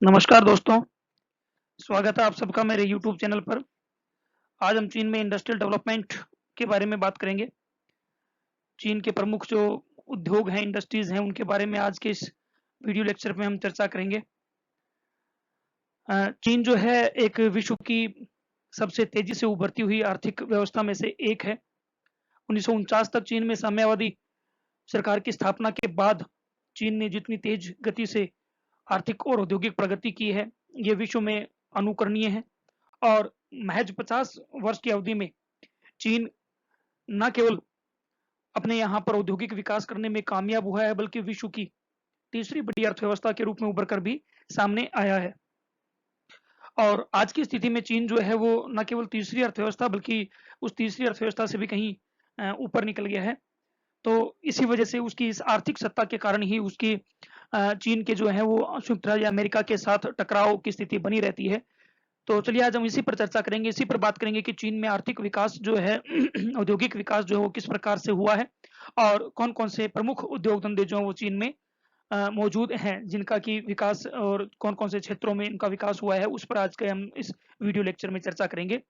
नमस्कार दोस्तों, स्वागत है आप सबका मेरे यूट्यूब चैनल पर। आज हम चीन में इंडस्ट्रियल डेवलपमेंट के बारे में बात करेंगे। चीन के प्रमुख जो उद्योग हैं, इंडस्ट्रीज़ हैं, उनके बारे में आज के इस वीडियो लेक्चर में हम चर्चा करेंगे। चीन जो है एक विश्व की सबसे तेज़ी से उभरती हुई आर्थिक व्यवस्था में से एक है। 1949 तक चीन में साम्यवादी सरकार की स्थापना के बाद चीन ने जितनी तेज़ गति से आर्थिक और औद्योगिक प्रगति की है, ये विश्व में अनुकरणीय है। और महज 50 वर्ष की अवधि में चीन न केवल अपने यहाँ पर औद्योगिक विकास करने में कामयाब हुआ है, बल्कि विश्व की तीसरी बड़ी अर्थव्यवस्था के रूप में उभर कर भी सामने आया है। और आज की स्थिति में चीन जो है वो न केवल तीसरी अर्थव्यवस्था बल्कि उस तीसरी अर्थव्यवस्था से भी कहीं ऊपर निकल गया है। तो इसी वजह से उसकी इस आर्थिक सत्ता के कारण ही उसकी चीन के जो है वो संयुक्त राज्य अमेरिका के साथ टकराव की स्थिति बनी रहती है। तो चलिए आज हम इसी पर चर्चा करेंगे, इसी पर बात करेंगे कि चीन में आर्थिक विकास जो है औद्योगिक विकास जो है वो किस प्रकार से हुआ है और कौन-कौन से प्रमुख उद्योग धंधे जो हैं वो चीन में मौजूद हैं, जिनका कि विकास और कौन-कौन से क्षेत्रों में इनका विकास हुआ है, उस पर आज के हम इस वीडियो लेक्चर में चर्चा करेंगे।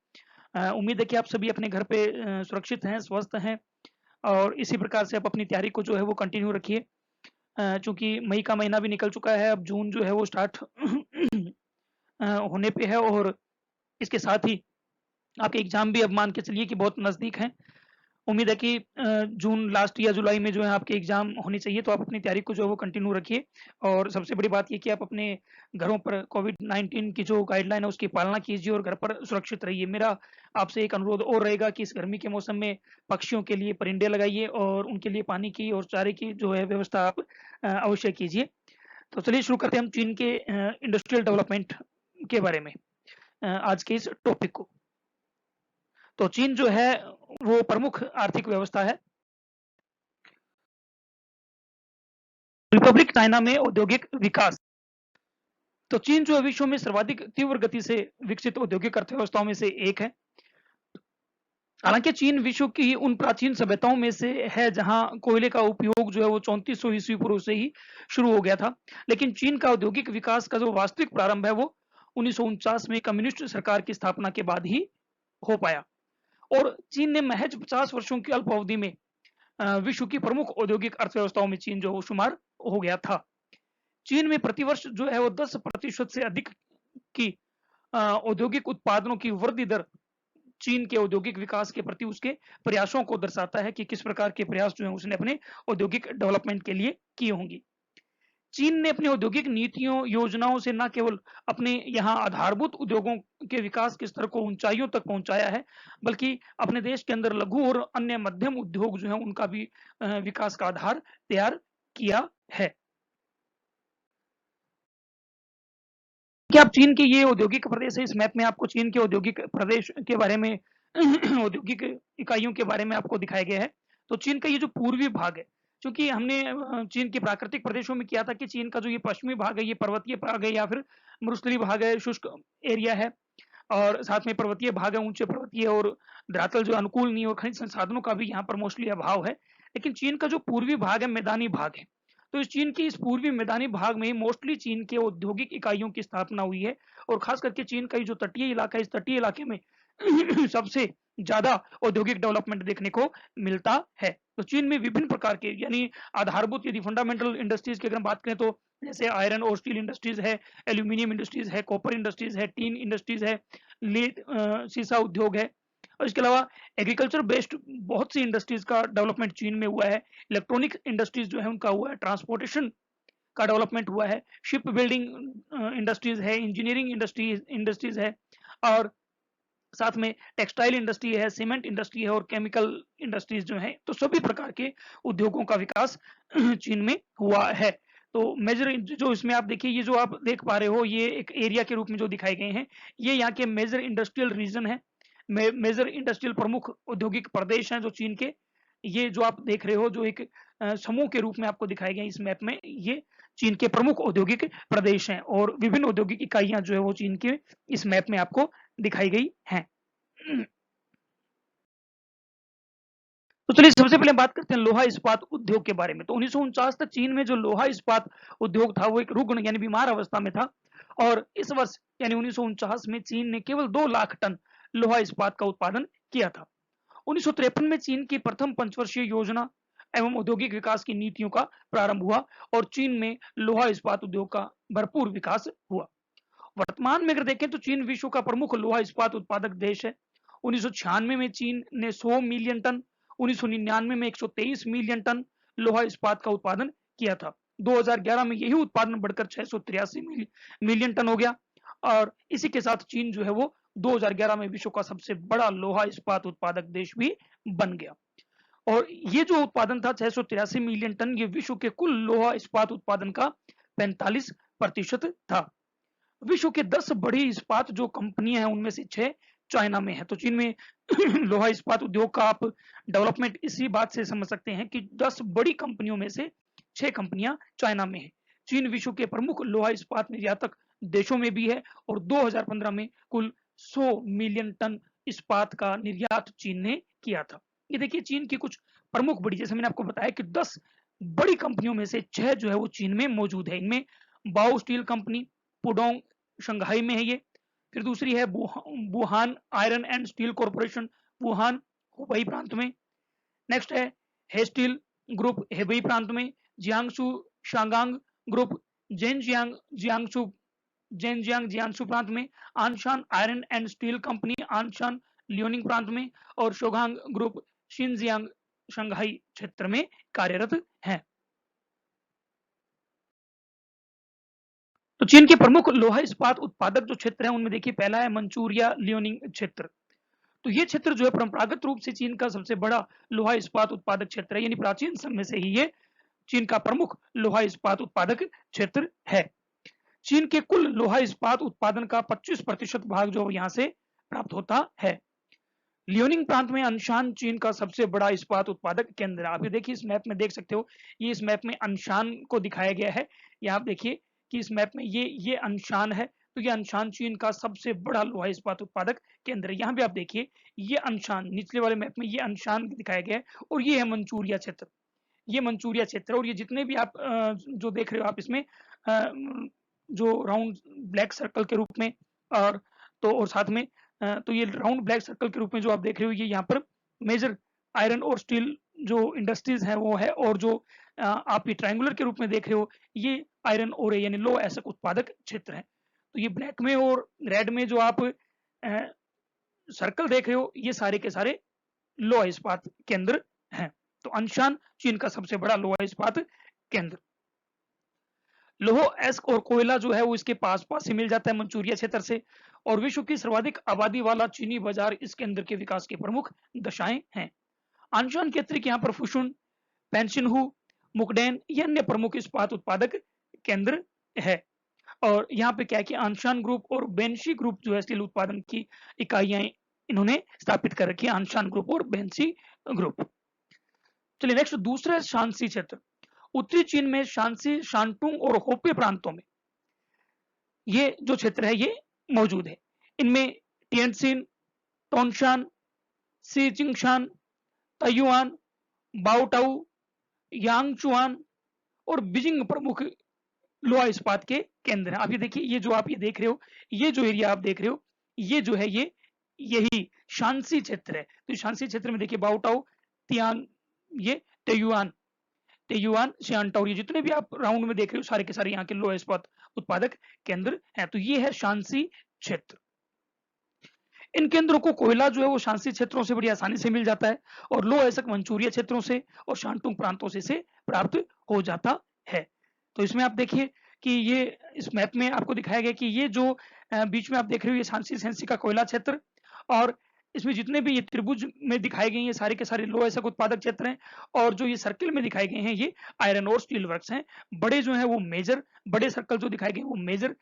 उम्मीद है कि आप सभी अपने घर पे सुरक्षित हैं, स्वस्थ हैं और इसी प्रकार से आप अपनी तैयारी को जो है वो कंटिन्यू रखिए। चूँकि मई का महीना भी निकल चुका है, अब जून जो है वो स्टार्ट होने पे है और इसके साथ ही आपके एग्ज़ाम भी अब मान के चलिए कि बहुत नज़दीक हैं। उम्मीद है कि जून लास्ट या जुलाई में जो है आपके एग्ज़ाम होने चाहिए, तो आप अपनी तैयारी को जो है वो कंटिन्यू रखिए। और सबसे बड़ी बात ये कि आप अपने घरों पर कोविड-19 की जो गाइडलाइन है उसकी पालना कीजिए और घर पर सुरक्षित रहिए। मेरा आपसे एक अनुरोध और रहेगा कि इस गर्मी के मौसम में पक्षियों के लिए परिंदे लगाइए और उनके लिए पानी की और चारे की जो है व्यवस्था आप अवश्य कीजिए। तो चलिए शुरू करते हैं हम चीन के इंडस्ट्रियल डेवलपमेंट के बारे में आज के इस टॉपिक को। तो चीन जो है वो प्रमुख आर्थिक व्यवस्था है। रिपब्लिक चाइना में औद्योगिक विकास। तो चीन जो है विश्व में सर्वाधिक तीव्र गति से विकसित औद्योगिक अर्थव्यवस्थाओं में से एक है। हालाँकि चीन विश्व की उन प्राचीन सभ्यताओं में से है जहाँ कोयले का उपयोग जो है वो 3400 ईस्वी पूर्व से ही शुरू हो गया था। लेकिन चीन का औद्योगिक विकास का जो वास्तविक प्रारंभ है वो 1949 में कम्युनिस्ट सरकार की स्थापना के बाद ही हो पाया। और चीन ने महज 50 वर्षों की अल्प अवधि में विश्व की प्रमुख औद्योगिक अर्थव्यवस्थाओं में चीन जो है वो शुमार हो गया था। चीन में प्रतिवर्ष जो है वो 10% से अधिक की औद्योगिक उत्पादनों की वृद्धि दर चीन के औद्योगिक विकास के प्रति उसके प्रयासों को दर्शाता है कि किस प्रकार के प्रयास जो हैं उसने अपने औद्योगिक डेवलपमेंट के लिए किए होंगे। चीन ने अपनी औद्योगिक नीतियों, योजनाओं से न केवल अपने यहाँ आधारभूत उद्योगों के विकास के स्तर को ऊँचाइयों तक पहुँचाया है, बल्कि अपने देश के अंदर लघु और अन्य मध्यम उद्योग जो हैं उनका भी विकास का आधार तैयार किया है। क्या आप चीन के ये औद्योगिक प्रदेश है, इस मैप में आपको चीन के औद्योगिक प्रदेश के बारे में औद्योगिक इकाइयों के बारे में आपको दिखाया गया है। तो चीन का ये जो पूर्वी भाग है, चूँकि हमने चीन के प्राकृतिक प्रदेशों में किया था कि चीन का जो ये पश्चिमी भाग है, ये पर्वतीय भाग है या फिर मरुस्थलीय भाग है, शुष्क एरिया है और साथ में पर्वतीय भाग है, ऊँचे पर्वतीय और धरातल जो अनुकूल नहीं है और खनिज संसाधनों का भी यहाँ पर मोस्टली अभाव है। लेकिन चीन का जो पूर्वी भाग है, मैदानी भाग है। तो इस चीन की इस पूर्वी मैदानी भाग में मोस्टली चीन के औद्योगिक इकाइयों की स्थापना हुई है और खास करके चीन का ये जो तटीय इलाका है, इस तटीय इलाके में सबसे ज़्यादा औद्योगिक डेवलपमेंट देखने को मिलता है। तो चीन में विभिन्न प्रकार के यानी आधारभूत यदि फंडामेंटल इंडस्ट्रीज़ की अगर हम बात करें तो जैसे आयरन और स्टील इंडस्ट्रीज़ है, एल्यूमीनियम इंडस्ट्रीज़ है, कॉपर इंडस्ट्रीज़ है, टीन इंडस्ट्रीज़ है, लेड सीसा उद्योग है और इसके अलावा एग्रीकल्चर बेस्ड बहुत सी इंडस्ट्रीज़ का डेवलपमेंट चीन में हुआ है। इलेक्ट्रॉनिक इंडस्ट्रीज़ जो है उनका हुआ है, ट्रांसपोर्टेशन का डेवलपमेंट हुआ है, शिप बिल्डिंग इंडस्ट्रीज़ है, इंजीनियरिंग इंडस्ट्रीज़ इंडस्ट्रीज़ है और साथ में टेक्सटाइल इंडस्ट्री है, सीमेंट इंडस्ट्री है और केमिकल इंडस्ट्रीज़ जो हैं, तो सभी प्रकार के उद्योगों का विकास चीन में हुआ है। तो मेजर जो इसमें आप देखिए ये जो आप देख पा रहे हो ये एक एरिया के रूप में जो दिखाए गए हैं, ये यहाँ के मेजर इंडस्ट्रियल रीजन है। मेजर इंडस्ट्रियल प्रमुख औद्योगिक प्रदेश हैं जो चीन के, ये जो आप देख रहे हो जो एक समूह के रूप में आपको दिखाए गए हैं इस मैप में, ये चीन के प्रमुख औद्योगिक प्रदेश हैं और विभिन्न औद्योगिक इकाइयाँ जो है वो चीन के इस मैप में आपको दिखाई गई हैं। तो चलिए सबसे पहले बात करते हैं लोहा इस्पात उद्योग के बारे में। तो 1949 तक चीन में जो लोहा इस्पात उद्योग था वो एक रुग्ण यानी बीमार अवस्था में था और इस वर्ष यानी 1949 में चीन ने केवल 2 लाख टन लोहा इस्पात का उत्पादन किया था। 1953 में चीन की प्रथम पंचवर्षीय योजना एवं औद्योगिक विकास की नीतियों का प्रारंभ हुआ और चीन में लोहा इस्पात उद्योग का भरपूर विकास हुआ। वर्तमान में अगर देखें तो चीन विश्व का प्रमुख लोहा इस्पात उत्पादक देश है। 1996 में चीन ने 100 मिलियन टन, 1999 में 123 मिलियन टन लोहा इस्पात का उत्पादन किया था। 2011 में यही उत्पादन बढ़कर 683 मिलियन टन हो गया और इसी के साथ चीन जो है वो 2011 में विश्व का सबसे बड़ा लोहा इस्पात उत्पादक देश भी बन गया। और ये जो उत्पादन था 683 मिलियन टन, ये विश्व के कुल लोहा इस्पात उत्पादन का 45% था। विश्व के 10 बड़ी इस्पात जो कंपनियां हैं उनमें से 6 चाइना में है। तो चीन में लोहा इस्पात उद्योग का आप डेवलपमेंट इसी बात से समझ सकते हैं कि 10 बड़ी कंपनियों में से 6 कंपनियां चाइना में है। चीन विश्व के प्रमुख लोहा इस्पात निर्यातक देशों में भी है और 2015 में कुल 100 मिलियन टन इस्पात का निर्यात चीन ने किया था। ये देखिए चीन की कुछ प्रमुख बड़ी, जैसे मैंने आपको बताया कि 10 बड़ी कंपनियों में से 6 जो है वो चीन में मौजूद है। इनमें बाओ स्टील कंपनी पुडोंग शंघाई में है ये। फिर दूसरी है Wuhan iron and steel corporation, Wuhan Hubei प्रांत में। नेक्स्ट है हेस्टील ग्रुप हेबई प्रांत में। Jiangsu Shagang group Zhenjiang Jiangsu Zhenjiang Jiangsu प्रांत में। Anshan iron and steel company Anshan Liaoning प्रांत में और शोगांग ग्रुप शिनजियांग शंघाई क्षेत्र में कार्यरत है। तो चीन के प्रमुख लोहा इस्पात उत्पादक जो क्षेत्र है उनमें देखिए पहला है मंचूरिया लियोनिंग क्षेत्र। तो ये क्षेत्र जो है परंपरागत रूप से चीन का सबसे बड़ा लोहा इस्पात उत्पादक क्षेत्र है, यानी प्राचीन समय से ही ये चीन का प्रमुख लोहा इस्पात उत्पादक क्षेत्र है। चीन के कुल लोहा इस्पात उत्पादन का 25% भाग जो यहाँ से प्राप्त होता है। लियोनिंग प्रांत में अनशान चीन का सबसे बड़ा इस्पात उत्पादक केंद्र है। आप ये देखिए इस मैप में देख सकते हो, ये इस मैप में अनशान को दिखाया गया है। यहाँ आप देखिए कि इस मैप में ये अनशान है, तो ये अनशान चीन का सबसे बड़ा लोहा इस्पात उत्पादक केंद्र है। यहाँ भी आप देखिए ये अनशान निचले वाले मैप में ये अनशान दिखाया गया है और ये है मंचूरिया क्षेत्र। ये मंचूरिया क्षेत्र और ये जितने भी आप जो देख रहे हो आप इसमें जो राउंड ब्लैक सर्कल के रूप में और तो और साथ में तो ये राउंड ब्लैक सर्कल के रूप में जो आप देख रहे हो ये यहाँ पर मेजर आयरन और स्टील जो इंडस्ट्रीज हैं वो है और जो आप ये ट्रायंगुलर के रूप में देख रहे हो ये आयरन और यानी लो एसक उत्पादक क्षेत्र है। तो ये ब्लैक में और रेड में जो आप सर्कल देख रहे हो ये सारे के सारे लोहा इस्पात केंद्र हैं। तो अनशान चीन का सबसे बड़ा लोहा इस्पात केंद्र। लोह एस्क और कोयला जो है वो इसके पास पास ही मिल जाता है मंचूरिया क्षेत्र से और विश्व की सर्वाधिक आबादी वाला चीनी बाजार इसके अंदर के विकास की प्रमुख दशाएं हैं। आंशान के अतिरिक्त यहाँ पर फुशुन, पेंशिनहू, मुकडेन ये अन्य प्रमुख इस्पात उत्पादक केंद्र है। और यहाँ पे क्या है कि आंशान ग्रुप और बेंशी ग्रुप जो है स्टील उत्पादन की इकाइयां इन्होंने स्थापित कर रखी है, आंशान ग्रुप और बेंशी ग्रुप। चलिए नेक्स्ट दूसरा है शांसी क्षेत्र। उत्तरी चीन में शांसी, शांटुंग और होपे प्रांतों में ये जो क्षेत्र है ये मौजूद है। इनमें टिएनसिन, टोनशान, सीचिंगशान, ताइयुआन, बाओटाऊ, यांगचुआन और बीजिंग प्रमुख लोहा इस्पात के केंद्र हैं। आप ये देखिए ये जो आप ये देख रहे हो, ये जो एरिया आप देख रहे हो ये जो है ये यही शांसी क्षेत्र है। तो शांसी क्षेत्र में देखिए बाओटाऊ, तियान, ये तेयुआन, तेयुआन, सियानटाओ, ये जितने भी आप राउंड में देख रहे हो सारे के सारे यहाँ के लोहा इस्पात उत्पादक केंद्र हैं। तो ये है शांसी क्षेत्र। इन केंद्रों को कोयला जो है वो शांसी क्षेत्रों से बड़ी आसानी से मिल जाता है और लो ऐसक मंचूरिया क्षेत्रों से और शांटुंग प्रांतों से इसे प्राप्त हो जाता है। तो इसमें आप देखिए कि ये इस मैप में आपको दिखाया गया कि ये जो बीच में आप देख रहे हो ये शांसी सेंसी का कोयला क्षेत्र और इसमें जितने भी ये त्रिभुज में दिखाए गए हैं ये सारे के सारे लो ऐसक उत्पादक क्षेत्र हैं और जो ये सर्किल में दिखाए गए हैं ये आयरन और स्टील वर्क्स हैं। बड़े जो है वो मेजर, बड़े सर्कल जो दिखाए गए हैं वो मेजर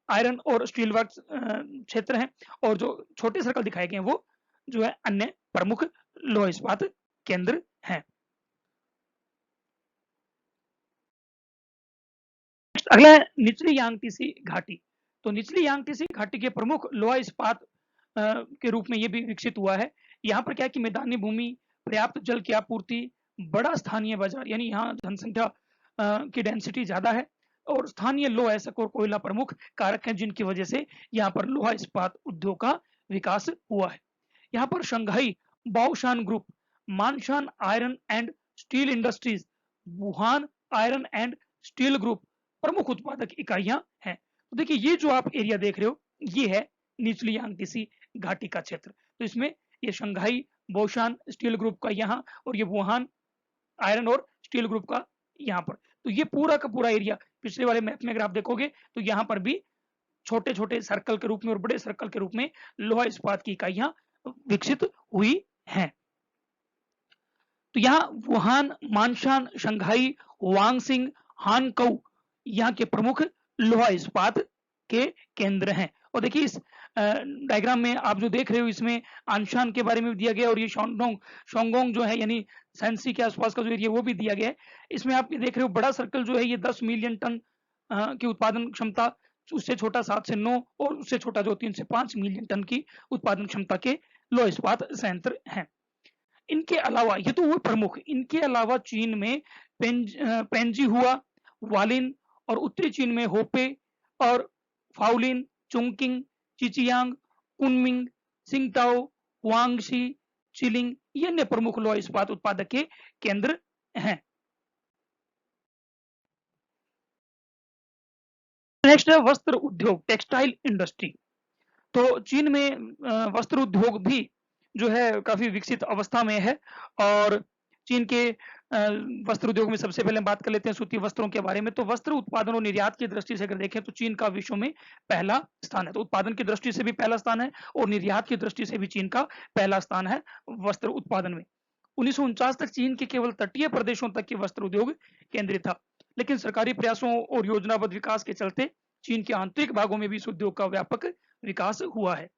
आयरन और स्टील वर्क्स क्षेत्र हैं और जो छोटे सर्कल दिखाए गए हैं वो जो है अन्य प्रमुख लोहा इस्पात केंद्र हैं। अगला है निचली यांगटीसी घाटी। तो निचली यांगटीसी घाटी के प्रमुख लोहा इस्पात के रूप में ये भी विकसित हुआ है। यहाँ पर क्या है कि मैदानी भूमि, पर्याप्त जल की आपूर्ति, बड़ा स्थानीय बाजार, यानी यहाँ जनसंख्या की डेंसिटी ज़्यादा है और स्थानीय लौह अयस्क और कोयला प्रमुख कारक हैं जिनकी वजह से यहाँ पर लोहा इस्पात उद्योग का विकास हुआ है। यहाँ पर Shanghai Baoshan group, Maanshan iron and steel industries, Wuhan iron and steel group प्रमुख उत्पादक इकाइयां हैं। तो देखिए ये जो आप एरिया देख रहे हो ये है निचली यांगतीसी घाटी का क्षेत्र। तो इसमें ये शंघाई बाओशान स्टील ग्रुप का यहाँ और ये वुहान आयरन और स्टील ग्रुप का यहाँ पर। तो ये पूरा का पूरा एरिया पिछले वाले मैप में अगर आप देखोगे तो यहाँ पर भी छोटे छोटे सर्कल के रूप में और बड़े सर्कल के रूप में लोहा इस्पात की इकाइयां विकसित हुई हैं। तो यहाँ वुहान, मानशान, शंघाई, वांगसिंग, हानकऊ यहाँ के प्रमुख लोहा इस्पात के केंद्र हैं। और देखिए इस डायग्राम में आप जो देख रहे हो इसमें आनशान के बारे में भी दिया गया और ये शोंगोंग जो है यानी सैंसी के आसपास का जो एरिया वो भी दिया गया है। इसमें आप ये देख रहे हो बड़ा सर्कल जो है ये 10 मिलियन टन की उत्पादन क्षमता, उससे छोटा 7 से 9 और उससे छोटा जो 3 से 5 मिलियन टन की उत्पादन क्षमता के लोह इस्पात संयंत्र हैं। इनके अलावा ये तो वो प्रमुख, इनके अलावा चीन में पेंजी हुआ, वालिन और उत्तरी चीन में होपे और फाउलिन, चुंगकिंग, चिचियांग, कुनमिंग, सिंगताओ, हुआंगशी, चिलिंग ये अन्य प्रमुख लोह इस्पात उत्पादक के केंद्र हैं। नेक्स्ट है वस्त्र उद्योग, टेक्सटाइल इंडस्ट्री। तो चीन में वस्त्र उद्योग भी जो है काफी विकसित अवस्था में है और चीन के वस्त्र उद्योग में सबसे पहले हम बात कर लेते हैं सूती वस्त्रों के बारे में। तो वस्त्र उत्पादन और निर्यात की दृष्टि से अगर देखें तो चीन का विश्व में पहला स्थान है। तो उत्पादन की दृष्टि से भी पहला स्थान है और निर्यात की दृष्टि से भी चीन का पहला स्थान है वस्त्र उत्पादन में। 1949 तक चीन के केवल तटीय प्रदेशों तक की वस्त्र उद्योग केंद्रित था, लेकिन सरकारी प्रयासों और योजनाबद्ध विकास के चलते चीन के आंतरिक भागों में भी इस उद्योग का व्यापक विकास हुआ है।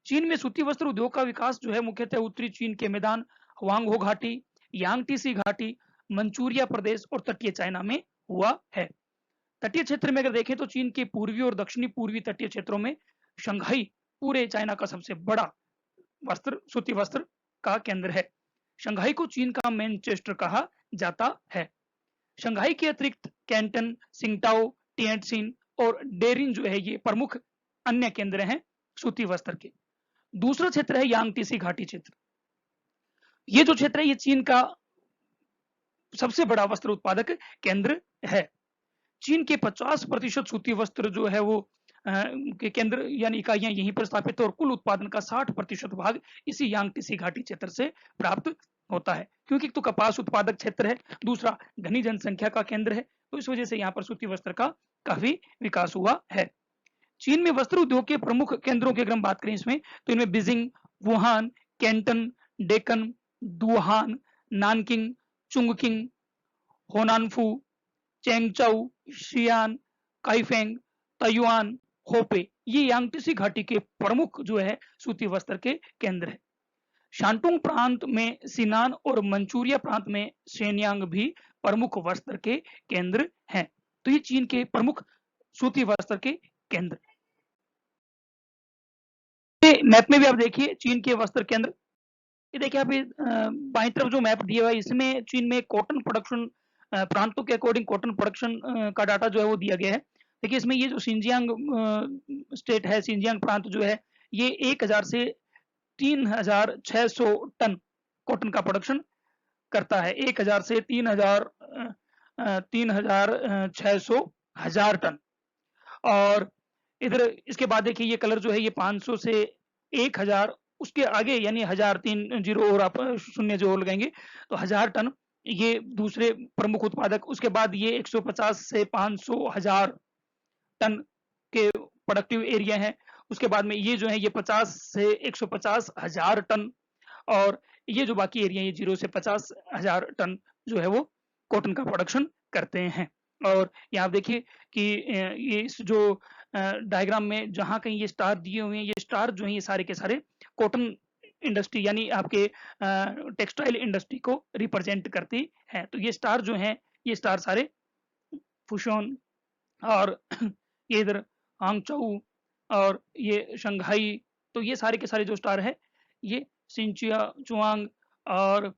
चीन में सूती वस्त्र उद्योग का विकास जो है मुख्यतः उत्तरी चीन के मैदान, हुआंगहो घाटी, यांगटीसी घाटी, मंचूरिया प्रदेश और तटीय चाइना में हुआ है। तटीय क्षेत्र में अगर देखें तो चीन के पूर्वी और दक्षिणी पूर्वी तटीय क्षेत्रों में शंघाई पूरे चाइना का सबसे बड़ा सूती वस्त्र का केंद्र है। शंघाई को चीन का मैनचेस्टर कहा जाता है। शंघाई के अतिरिक्त कैंटन, सिंगटाओ, टिएनजिन और डेरिन जो है ये प्रमुख अन्य केंद्र हैं सूती वस्त्र के। दूसरा क्षेत्र है यांगटीसी घाटी क्षेत्र। ये जो क्षेत्र है ये चीन का सबसे बड़ा वस्त्र उत्पादक केंद्र है। चीन के 50% सूती वस्त्र जो है वो के केंद्र यानी इकाइयां यहीं पर स्थापित है और कुल उत्पादन का 60% भाग इसी यांगटीसी घाटी क्षेत्र से प्राप्त होता है। क्योंकि तो कपास उत्पादक क्षेत्र है, दूसरा घनी जनसंख्या का केंद्र है, तो इस वजह से यहाँ पर सूती वस्त्र का काफी विकास हुआ है। चीन में वस्त्र उद्योग के प्रमुख केंद्रों की अगर हम बात करें इसमें तो इनमें बीजिंग, वुहान, कैंटन, डेक्कन, दुहान, Nanking, Chungking, Honanfu, Chengchow, Xi'an, Kaifeng, Taiyuan, Hopeh ये यांगटीसी घाटी के प्रमुख जो है सूती वस्त्र के केंद्र है। शांटुंग प्रांत में सिनान और मंचूरिया प्रांत में शेनयांग भी प्रमुख वस्त्र के केंद्र हैं। तो ये चीन के प्रमुख सूती वस्त्र के केंद्र। मैप में भी आप देखिए चीन के वस्त्र केंद्र, ये देखिए आप बाईं तरफ जो मैप दिया हुआ है इसमें चीन में कॉटन प्रोडक्शन प्रांतों के अकॉर्डिंग कॉटन प्रोडक्शन का डाटा जो है वो दिया गया है। देखिए इसमें ये जो सिंजियांग स्टेट है, सिंजियांग प्रांत जो है ये 1000 से 3600 टन कॉटन का प्रोडक्शन करता है। 1000 से 3600 हजार टन। और इधर इसके बाद देखिए ये कलर जो है ये 500 से 1000, उसके आगे यानी 1000 3 जीरो और आप शून्य जो लगाएंगे तो 1000 टन ये दूसरे प्रमुख उत्पादक। उसके बाद ये 150 से 500 हजार टन के प्रोडक्टिव एरिया है। उसके बाद में ये जो है ये 50 से 150 हजार टन और ये जो बाकी एरिया ये 0 से 50 हजार टन जो है वो कॉटन का प्रोडक्शन करते हैं। और यहाँ देखिए कि ये इस जो डायग्राम में जहाँ कहीं ये स्टार दिए हुए हैं ये स्टार जो है ये सारे के सारे कॉटन इंडस्ट्री यानी आपके टेक्सटाइल इंडस्ट्री को रिप्रेजेंट करती हैं। तो ये स्टार जो हैं ये स्टार सारे फुशोन और ये इधर हांगचौ और ये शंघाई, तो ये सारे के सारे जो स्टार है ये सिंचिया चुआंग और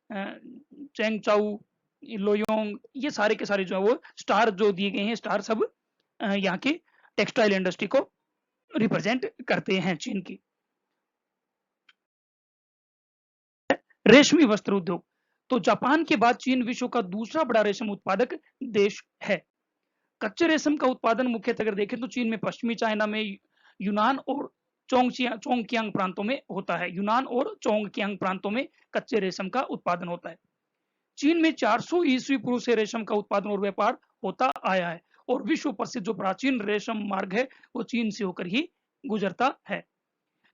चेंगचाऊ, लोयोंग, ये सारे के सारे जो है वो स्टार जो दिए गए हैं, स्टार सब यहाँ की टेक्सटाइल इंडस्ट्री को रिप्रेजेंट करते हैं चीन की। रेशमी वस्त्र उद्योग, तो जापान के बाद चीन विश्व का दूसरा बड़ा रेशम उत्पादक देश है। कच्चे रेशम का उत्पादन मुख्यतः अगर देखें तो चीन में पश्चिमी चाइना में यूनान और चोंगकियांग प्रांतों में होता है। यूनान और चोंगकियांग प्रांतों में कच्चे रेशम का उत्पादन होता है। चीन में 400 ईस्वी पूर्व से रेशम का उत्पादन और व्यापार होता आया है और विश्व प्रसिद्ध जो प्राचीन रेशम मार्ग है वो चीन से होकर ही गुजरता है।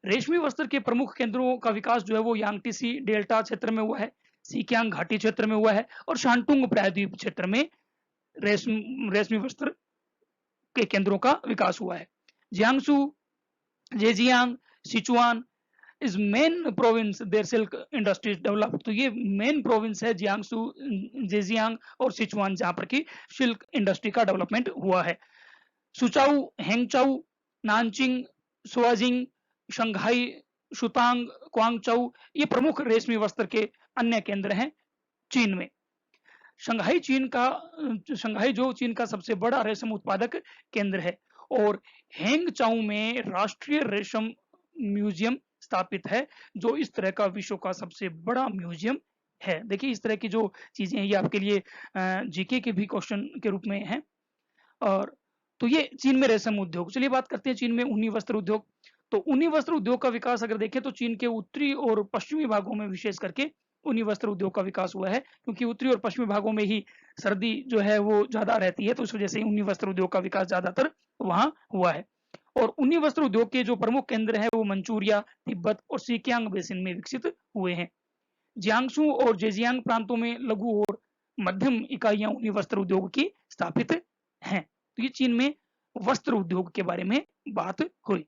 रेशमी वस्त्र के प्रमुख केंद्रों का विकास जो है वो यांगटीसी डेल्टा क्षेत्र में हुआ है, सीकियांग घाटी क्षेत्र में हुआ है और शांटुंग प्रायद्वीप क्षेत्र में रेशमी वस्त्र के केंद्रों का विकास हुआ है। Jiangsu, Zhejiang, Sichuan is main province there silk industries develop, तो ये मेन प्रोविंस है जियांगसू, जेजियांग और सिचुआन जहां पर की सिल्क इंडस्ट्री का डेवलपमेंट हुआ है। सुचाऊ, हेंगचाऊ, नानचिंग, सुआजिंग, शंघाई, शुतांग, क्वांगचाऊ ये प्रमुख रेशमी वस्त्र के अन्य केंद्र हैं चीन में। शंघाई जो चीन का सबसे बड़ा रेशम उत्पादक केंद्र है और हेंगचाऊ में राष्ट्रीय रेशम म्यूजियम स्थापित है जो इस तरह का विश्व का सबसे बड़ा म्यूजियम है। देखिए इस तरह की जो चीजें हैं ये आपके लिए जीके के भी क्वेश्चन के रूप में हैं। और तो ये चीन में रेशम उद्योग। चलिए बात करते हैं चीन में ऊनी वस्त्र उद्योग। तो ऊनी वस्त्र उद्योग का विकास अगर देखें तो चीन के उत्तरी और पश्चिमी भागों में विशेष करके ऊनी वस्त्र उद्योग का विकास हुआ है, क्योंकि उत्तरी और पश्चिमी भागों में ही सर्दी जो है वो ज्यादा रहती है, तो इस वजह से ऊनी वस्त्र उद्योग का विकास ज्यादातर वहां हुआ है। और ऊनी वस्त्र उद्योग के जो प्रमुख केंद्र है वो मंचूरिया, तिब्बत और सीकियांग बेसिन में विकसित हुए हैं। जियांगसू और जेजियांग प्रांतों में लघु और मध्यम इकाइयां ऊनी वस्त्र उद्योग की स्थापित हैं। तो ये चीन में वस्त्र उद्योग के बारे में बात हुई।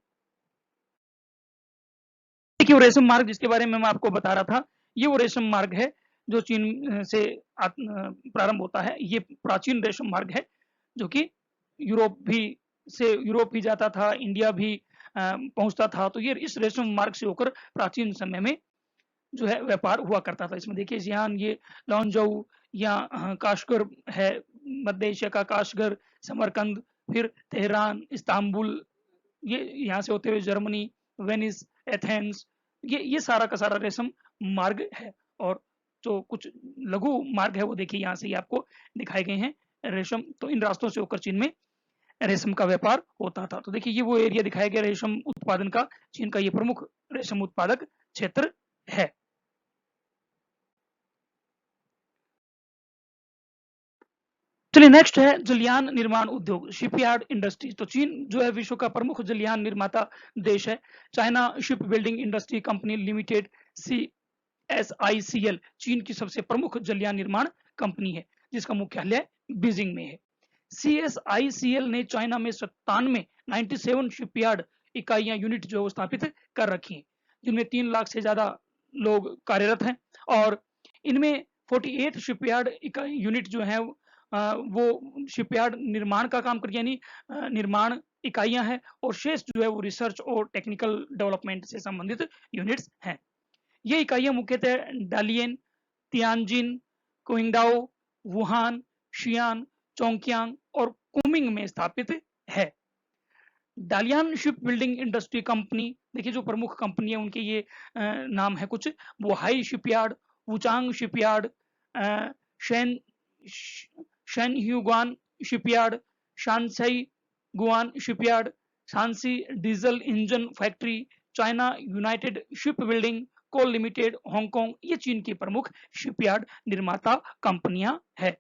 देखिए रेशम मार्ग जिसके बारे में मैं आपको बता रहा था, ये वो रेशम मार्ग है जो चीन से प्रारंभ होता है। ये प्राचीन रेशम मार्ग है जो कि यूरोप भी जाता था, इंडिया भी पहुंचता था। तो ये इस रेशम मार्ग से होकर प्राचीन समय में जो है व्यापार हुआ करता था। इसमें देखिए जियान, ये लॉन्जऊ या काशगर है, मध्य एशिया का काशगर, समरकंद, फिर तेहरान, इस्तांबुल, ये यहाँ से होते हुए जर्मनी, वेनिस, एथेंस, ये सारा का सारा रेशम मार्ग है। और जो कुछ लघु मार्ग है वो देखिए यहाँ से ही आपको दिखाए गए हैं रेशम। तो इन रास्तों से होकर चीन में रेशम का व्यापार होता था। तो देखिए ये वो एरिया दिखाया गया रेशम उत्पादन का, चीन का ये प्रमुख रेशम उत्पादक क्षेत्र है। चलिए नेक्स्ट है जलयान निर्माण उद्योग, शिपयार्ड इंडस्ट्रीज। तो चीन जो है विश्व का प्रमुख जलयान निर्माता देश है। China ship building industry company limited CSICL चीन की सबसे प्रमुख जलयान निर्माण कंपनी है जिसका मुख्यालय बीजिंग में है। CSICL ने चाइना में 97 शिपयार्ड इकाइयां यूनिट जो स्थापित कर रखी हैं, जिनमें 3 लाख से ज्यादा लोग कार्यरत हैं। और इनमें 48 शिपयार्ड इकाई यूनिट जो है वो शिपयार्ड निर्माण का काम कर, यानी निर्माण इकाइयां हैं, और शेष जो है वो रिसर्च और टेक्निकल डेवलपमेंट से संबंधित यूनिट्स हैं। ये इकाइयां मुख्यतः डालियन, तियानजिन, क्विंगडाओ, वुहान, शियान, चोंगकियांग और कुमिंग में स्थापित है। Dalian ship building industry company, देखिए जो प्रमुख कंपनी है उनके ये नाम है कुछ, वुहाई शिपयार्ड, वुचांग शिपयार्ड, शेन शेन ह्यूगान shipyard, Shanhaiguan shipyard, Shanxi diesel engine factory, China United ship building co limited, Hong Kong, ये चीन की प्रमुख शिपयार्ड निर्माता कंपनियां है।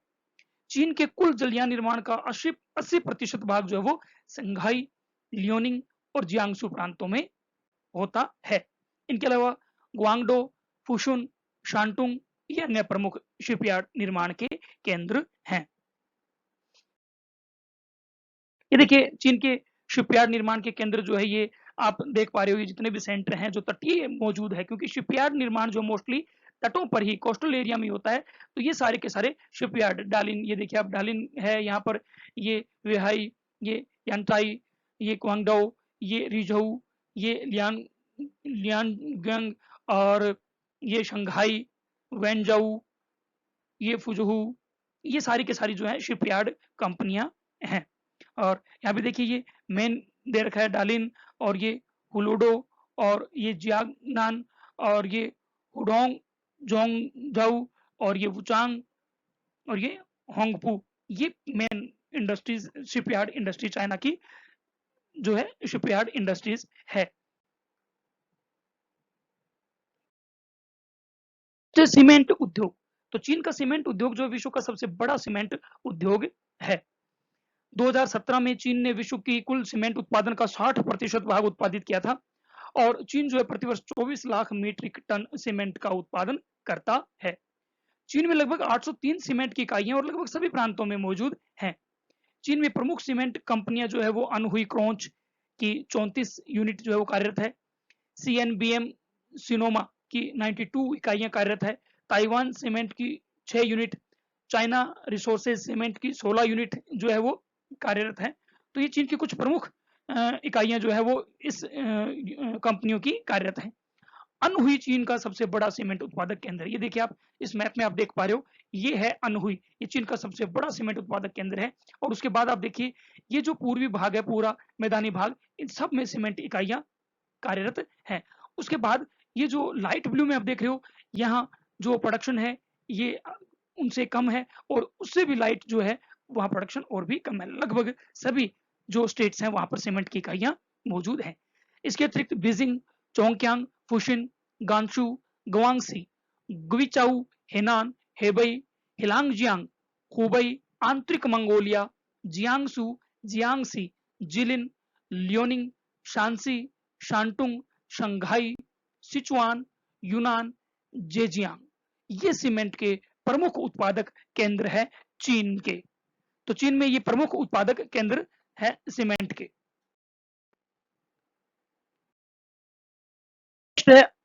चीन के कुल जलयान निर्माण का 80% भाग जो है वो संघाई, लियोनिंग और जियांगसू प्रांतों में होता है। इनके अलावा ग्वांगडो, फुशुन, शांटुंग ये अन्य प्रमुख शिपयार्ड निर्माण के केंद्र हैं। ये देखिए चीन के शिपयार्ड निर्माण के केंद्र जो है ये आप देख पा रहे हो, ये जितने भी सेंटर हैं जो तटीय मौजूद है, क्योंकि शिपयार्ड निर्माण जो मोस्टली तटों पर ही, कोस्टल एरिया में होता है। तो ये सारे के सारे शिपयार्ड, डालिन, ये देखिए आप डालिन है यहाँ पर, ये वेहाई, ये यांटाई, ये क्वांगडो, ये रिझऊ, ये लियांगगंग और ये शंघाई, वेंजाऊ, ये फुजहू, ये सारी की सारी जो है शिपयार्ड कंपनियां हैं। और यहाँ पे देखिए ये मेन दे रखा है डालिन, और ये हुलुडो, और ये जियांगनान, और ये हुडोंग जोंगजाऊ, और ये वुचांग, और ये होंगपू। ये main industries, shipyard industry China की जो है शिपयार्ड इंडस्ट्रीज है। तो सीमेंट उद्योग, तो चीन का सीमेंट उद्योग जो विश्व का सबसे बड़ा सीमेंट उद्योग है। 2017 में चीन ने विश्व की कुल सीमेंट उत्पादन का 60% भाग उत्पादित किया था, और चीन जो है प्रतिवर्ष 24 लाख मीट्रिक टन सीमेंट का उत्पादन करता है। चीन में लगभग 803 सीमेंट की इकाइयां और लगभग सभी प्रांतों में मौजूद हैं। चीन में प्रमुख सीमेंट कंपनियां जो है वो अनहुई क्रोंच की 34 यूनिट जो है वो कार्यरत है। सीएनबीएम सिनोमा की 92 इकाइयां कार्यरत है। ताइवान सीमेंट की 6 यूनिट, चाइना रिसोर्सेज सीमेंट की 16 यूनिट जो है वो कार्यरत है। तो ये चीन की कुछ प्रमुख इकाइयां जो है वो इस कंपनियों की कार्यरत हैं। अनहुई चीन का सबसे बड़ा सीमेंट उत्पादक केंद्र है। ये देखिए आप इस मैप में आप देख पा रहे हो, ये है अनहुई, ये चीन का सबसे बड़ा सीमेंट उत्पादक केंद्र है। और उसके बाद आप देखिए ये जो पूर्वी भाग है, पूरा मैदानी भाग, इन सब में सीमेंट इकाइयां कार्यरत हैं। उसके बाद ये जो लाइट ब्लू में आप देख रहे हो, यहाँ जो प्रोडक्शन है ये उनसे कम है, और उससे भी लाइट जो है वहाँ प्रोडक्शन और भी कम है। लगभग सभी जो स्टेट्स हैं वहाँ पर सीमेंट की इकाइयां मौजूद हैं। इसके अतिरिक्त Beijing, Chongqing, Fuxin, Gansu, Guangxi, Guizhou, Henan, Hebei, Heilongjiang, Hubei, आंतरिक Mongolia, Jiangsu, Jiangxi, Jilin, Liaoning, Shanxi, Shandong, Shanghai, Sichuan, Yunnan, Zhejiang, ये सीमेंट के प्रमुख उत्पादक केंद्र है चीन के। तो चीन में ये प्रमुख उत्पादक केंद्र है सीमेंट के।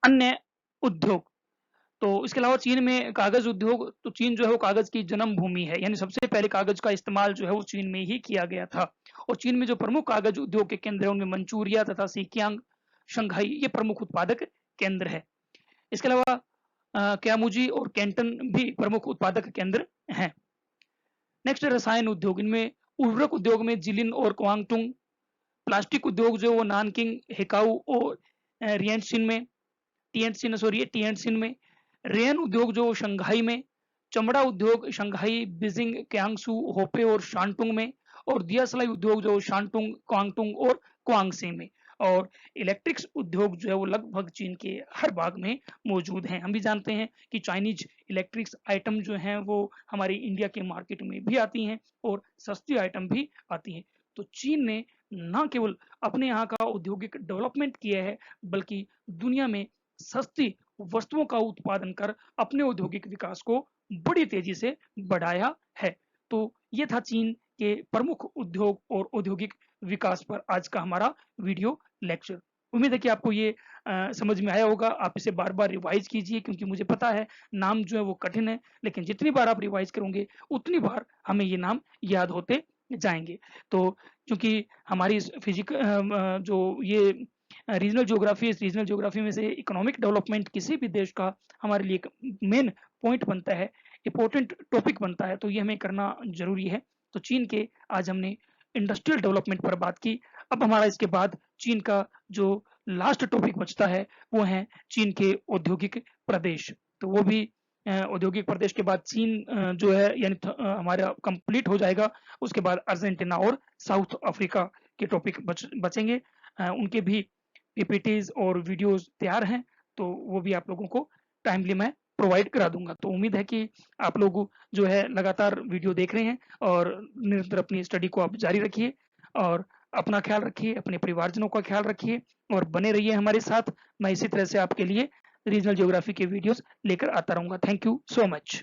अन्य उद्योग, तो इसके अलावा चीन में कागज उद्योग, तो चीन जो है वो कागज की जन्म भूमि है, यानी सबसे पहले कागज का इस्तेमाल जो है वो चीन में ही किया गया था। और चीन में जो प्रमुख कागज उद्योग के केंद्र है उनमें मंचूरिया तथा सीकियांग, शंघाई, ये प्रमुख उत्पादक केंद्र है। इसके अलावा क्यामुजी और कैंटन भी प्रमुख उत्पादक केंद्र हैं। नेक्स्ट रसायन उद्योग, इनमें उर्वरक उद्योग में जिलिन और क्वांगटुंग, प्लास्टिक उद्योग जो वो नानकिंग, हेकाऊ और रियनसिन में, टिएनसिन में, रेयन उद्योग जो शंघाई में, चमड़ा उद्योग शंघाई, बीजिंग, क्यांगसू, होपे और शांटुंग में, और दिया सलाई उद्योग जो शांटुंग, क्वांगटुंग और क्वांगसे में। और इलेक्ट्रिक्स उद्योग जो है वो लगभग चीन के हर भाग में मौजूद हैं। हम भी जानते हैं कि चाइनीज इलेक्ट्रिक्स आइटम जो हैं वो हमारी इंडिया के मार्केट में भी आती हैं, और सस्ती आइटम भी आती हैं। तो चीन ने न केवल अपने यहाँ का औद्योगिक डेवलपमेंट किया है, बल्कि दुनिया में सस्ती वस्तुओं का उत्पादन कर अपने औद्योगिक विकास को बड़ी तेजी से बढ़ाया है। तो ये था चीन के प्रमुख उद्योग और औद्योगिक विकास पर आज का हमारा वीडियो लेक्चर। उम्मीद है कि आपको ये समझ में आया होगा। आप इसे बार बार रिवाइज कीजिए, क्योंकि मुझे पता है नाम जो है वो कठिन है, लेकिन जितनी बार आप रिवाइज करोगे उतनी बार हमें ये नाम याद होते जाएंगे। तो क्योंकि हमारी फिजिक जो ये रीजनल ज्योग्राफी, इस रीजनल ज्योग्राफी में से इकोनॉमिक डेवलपमेंट किसी भी देश का हमारे लिए एक मेन पॉइंट बनता है, इंपॉर्टेंट टॉपिक बनता है, तो ये हमें करना जरूरी है। तो चीन के आज हमने इंडस्ट्रियल डेवलपमेंट पर बात की। अब हमारा इसके बाद चीन का जो लास्ट टॉपिक बचता है वो है चीन के औद्योगिक प्रदेश। तो वो भी औद्योगिक प्रदेश के बाद चीन जो है यानी हमारा कंप्लीट हो जाएगा। उसके बाद अर्जेंटीना और साउथ अफ्रीका के टॉपिक बचेंगे। उनके भी पीपीटीज और वीडियोस तैयार हैं, तो वो भी आप लोगों को टाइमली मैं प्रोवाइड करा दूंगा। तो उम्मीद है कि आप लोग जो है लगातार वीडियो देख रहे हैं, और निरंतर अपनी स्टडी को आप जारी रखिए, और अपना ख्याल रखिए, अपने परिवारजनों का ख्याल रखिए, और बने रहिए हमारे साथ। मैं इसी तरह से आपके लिए रीजनल ज्योग्राफी के वीडियोस लेकर आता रहूंगा। Thank you so much.